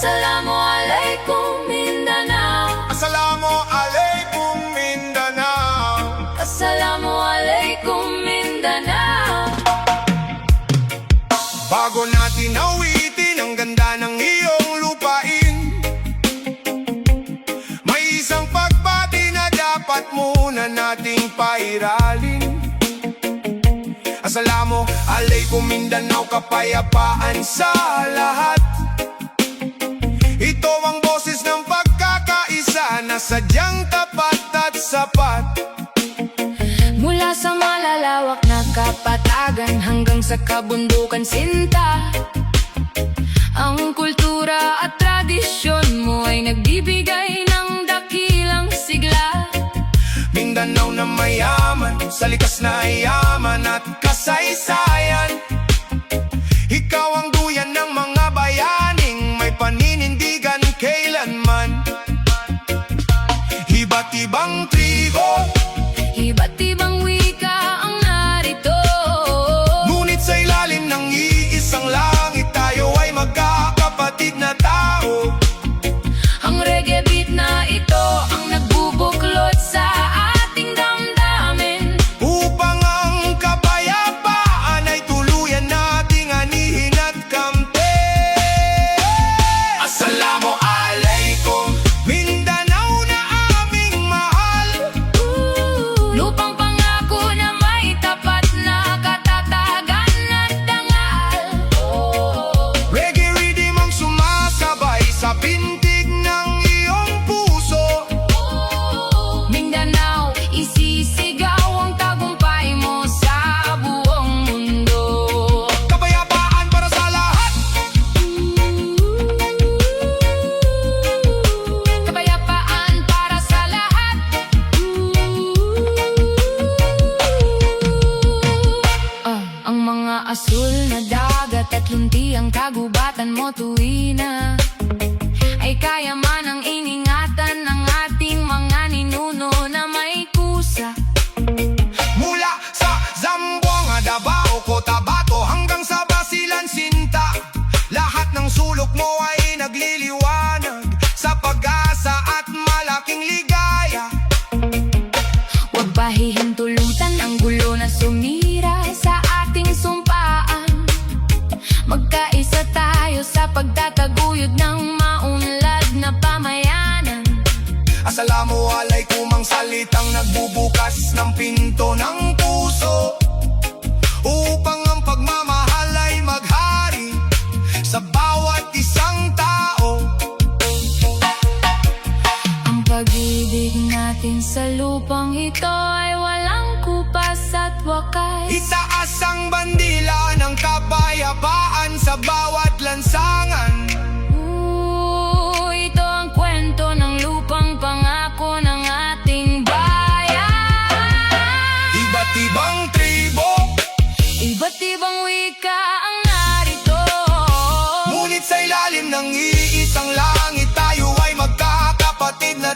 Assalamualaikum Mindanao. Assalamualaikum Mindanao. Assalamualaikum Mindanao. Bago natin awitin ang ganda ng iyong lupain, may isang pagbati na dapat muna nating pairalin. Assalamualaikum Mindanao, kapayapaan sa lahat. Ito ang boses ng pagkakaisa na sadyang tapat at sapat. Mula sa malalawak na kapatagan hanggang sa kabundukan sinta, ang kultura at tradisyon mo ay nagbibigay ng dakilang sigla. Mindanao na mayaman sa likas na yaman at kasaysayan. Ikaw ang duyan ng mga bayaning may paninindigan kailanman. Iba't ibang tribo, iba't ibang wika ang narito, ngunit sa ilalim ng iisang langit tayo ay magkakapatid na tao. ang reggae beat na ito ang nagbubuklod sa ating damdamin, Upang ang kapayapaan ay tuluyan nating anihin at kamtin. Assalamualaikum Mindanao na aming mahal. lupang pangako na may tapat na katatagan at dangal. Reggae rhythm ang sumasabay sa pintig ng iyong puso. Mindanao, isisigaw ang tagumpay mo sa buong mundo. Kapayapaan para sa lahat. Kapayapaan para sa lahat. Ang mga asul na dagat at lunti ang kagubatan mo tuwina ay kaya man ang iningatan ng ating mga ninuno na may kusa. Mula sa Zamboanga, Davao, Cotabato hanggang sa Basilan, Sinta, lahat ng sulok mo ay nagliliwanag sa pag-asa at malaking ligaya. Huwag pahihintulutan ang gulo na sumira sa ating sumpaan. Magkaisa tayo sa pagtataguyod ng maunlad na pamayanan. Assalamualaikum ang salitang nagbubukas ng pinto ng puso, upang ang pagmamahal ay maghari sa bawat isang tao. Ang pag-ibig natin sa lupang ito ay walang kupas at wakas. Itaas ang bandila ng kapayapaan sa bawat lansangan. Ito ang kwento ng lupang pangako ng ating bayan. Iba't ibang tribo, Iba't ibang wika ang narito, ngunit sa ilalim ng iisang langit tayo ay magkakapatid na